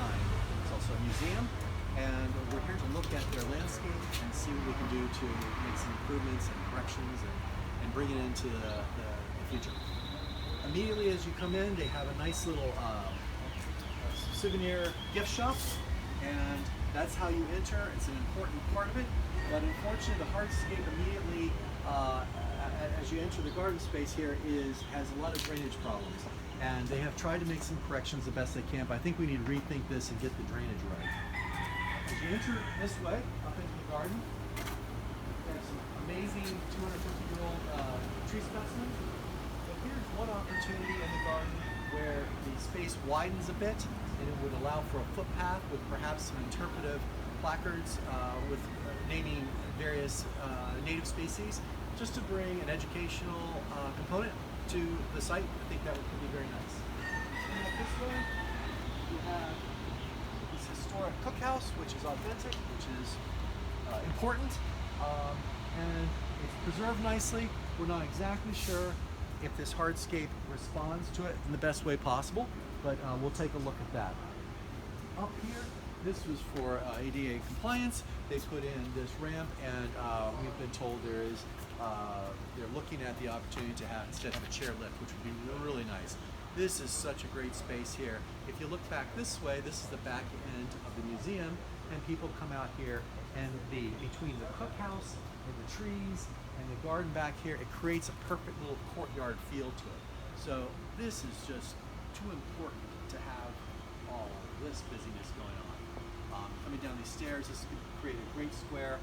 design. It's also a museum, and we're here to look at their landscape and see what we can do to make some improvements and corrections and bring it into the future. Immediately as you come in, they have a nice little souvenir gift shop, and that's how you enter. It's an important part of it, but unfortunately the hardscape immediately as you enter the garden space here has a lot of drainage problems, and they have tried to make some corrections the best they can, but I think we need to rethink this and get the drainage right. As you enter this way up into the garden, there's some amazing 250-year-old tree specimens. But here's one opportunity in the garden where the space widens a bit, and it would allow for a footpath with perhaps some interpretive placards with naming various native species, just to bring an educational component to the site. I think that could be very nice. And up this way, we have this historic cookhouse, which is authentic, which is important, and it's preserved nicely. We're not exactly sure if this hardscape responds to it in the best way possible, but we'll take a look at that. Up here, this was for ADA compliance. They put in this ramp, and we've been told they're looking at the opportunity to instead have a chairlift, which would be really nice. This is such a great space here. If you look back this way, this is the back end of the museum, and people come out here, and between the cookhouse and the trees and the garden back here, it creates a perfect little courtyard feel to it. So this is just too important to have all this busyness going on. Coming down these stairs, this could create a great square.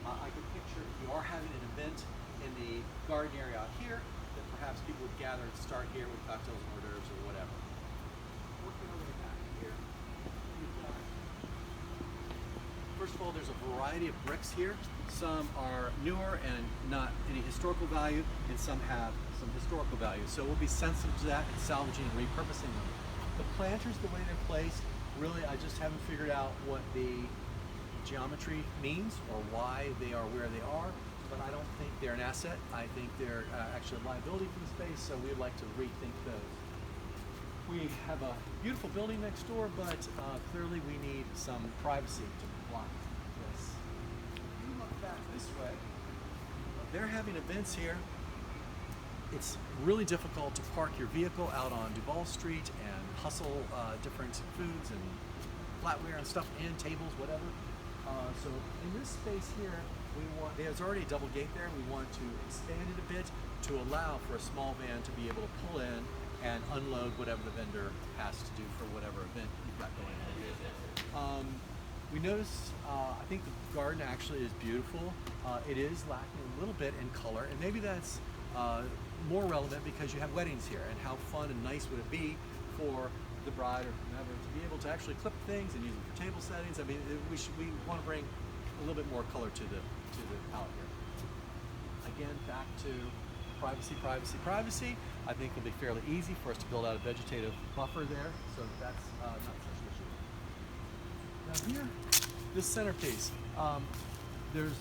I could picture if you are having an event in the garden area out here, that perhaps people would gather and start here with cocktails and hors d'oeuvres or whatever. Working over the back here, first of all, there's a variety of bricks here. Some are newer and not any historical value, and some have some historical value. So we'll be sensitive to that and salvaging and repurposing them. The planters, the way they're placed, really, I just haven't figured out what the geometry means or why they are where they are, but I don't think they're an asset. I think they're actually a liability for the space, so we'd like to rethink those. We have a beautiful building next door, but clearly we need some privacy to block this. If you look back this way, they're having events here. It's really difficult to park your vehicle out on Duval Street and hustle different foods and flatware and stuff and tables, whatever. So in this space here, there's already a double gate there. We want to expand it a bit to allow for a small van to be able to pull in and unload whatever the vendor has to do for whatever event you've got going on. We noticed, I think the garden actually is beautiful. It is lacking a little bit in color, and maybe that's more relevant because you have weddings here, and how fun and nice would it be for the bride or whomever to be able to actually clip things and use them for table settings. I mean, we want to bring a little bit more color to the palette here. Again, back to privacy, privacy, privacy. I think it'll be fairly easy for us to build out a vegetative buffer there, so that's not such an issue. Now here, this centerpiece. There's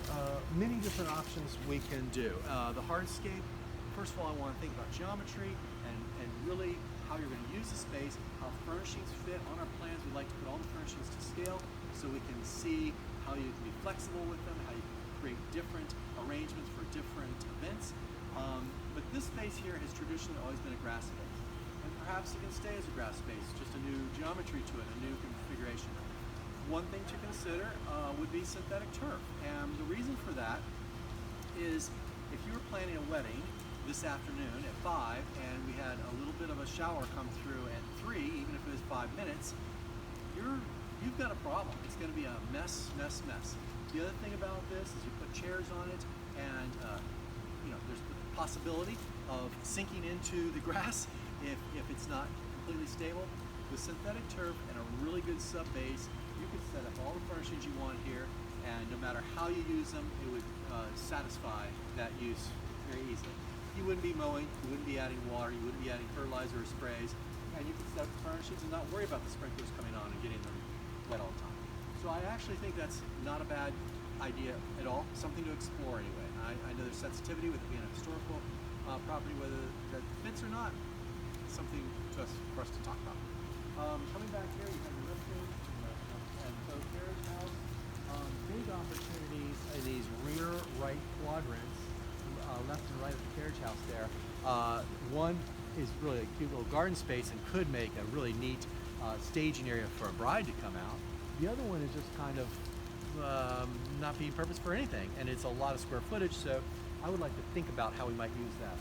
many different options we can do. The hardscape, first of all, I want to think about geometry and really how you're going to use the space, how furnishings fit on our plans. We'd like to put all the furnishings to scale so we can see how you can be flexible with them, how you can create different arrangements for different events. But this space here has traditionally always been a grass space, and perhaps it can stay as a grass space, just a new geometry to it, a new configuration. One thing to consider would be synthetic turf, and the reason for that is if you were planning a wedding this afternoon at 5 and we had a little bit of a shower come through at 3, even if it was 5 minutes, you've got a problem. It's going to be a mess, mess, mess. The other thing about this is you put chairs on it, and there's the possibility of sinking into the grass if it's not completely stable. With synthetic turf and a really good sub base, you can set up all the furnishings you want here, and no matter how you use them, it would satisfy that use very easily. You wouldn't be mowing, you wouldn't be adding water, you wouldn't be adding fertilizer or sprays, and you can set up the furnishings and not worry about the sprinklers coming on and getting them wet all the time. So I actually think that's not a bad idea at all, something to explore anyway. I know there's sensitivity with it being a historical property, whether that fits or not, it's something for us to talk about. Coming back here, you have the lift gates and so carriage house. Big opportunities in these rear right quadrants, left and right of the carriage house there. One is really a cute little garden space and could make a really neat staging area for a bride to come out. The other one is just kind of not being purposed for anything, and it's a lot of square footage, so I would like to think about how we might use that.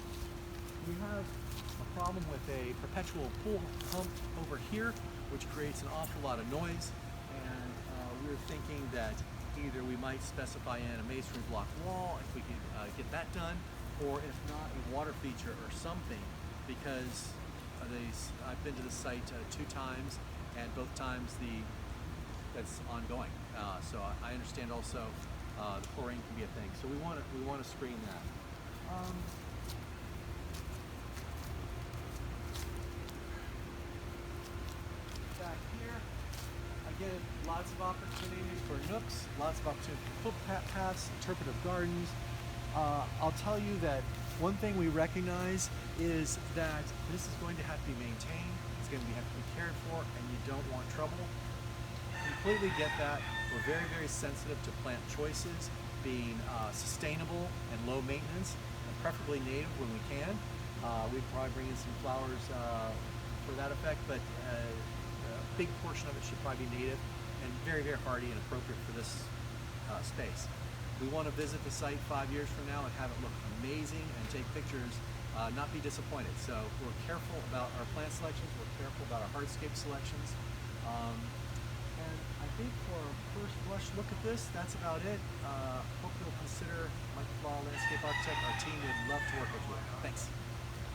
We have a problem with a perpetual pool pump over here, which creates an awful lot of noise, and we were thinking that either we might specify in a masonry block wall if we could get that done, or if not, a water feature or something, because I've been to the site 2 times, and both times that's ongoing. So I understand also the chlorine can be a thing. So we want to screen that. Back here, again, lots of opportunities for nooks, lots of opportunities for footpaths, interpretive gardens. I'll tell you that one thing we recognize is that this is going to have to be maintained, it's going to have to be cared for, and you don't want trouble. Completely get that. We're very, very sensitive to plant choices being sustainable and low maintenance, and preferably native when we can. We'd probably bring in some flowers for that effect, but a big portion of it should probably be native and very, very hardy and appropriate for this space. We want to visit the site 5 years from now and have it look amazing and take pictures, not be disappointed. So we're careful about our plant selections, we're careful about our hardscape selections. And I think for a first blush look at this, that's about it. Hope you'll consider Michael Flaw, landscape architect. Our team would love to work with you. Thanks.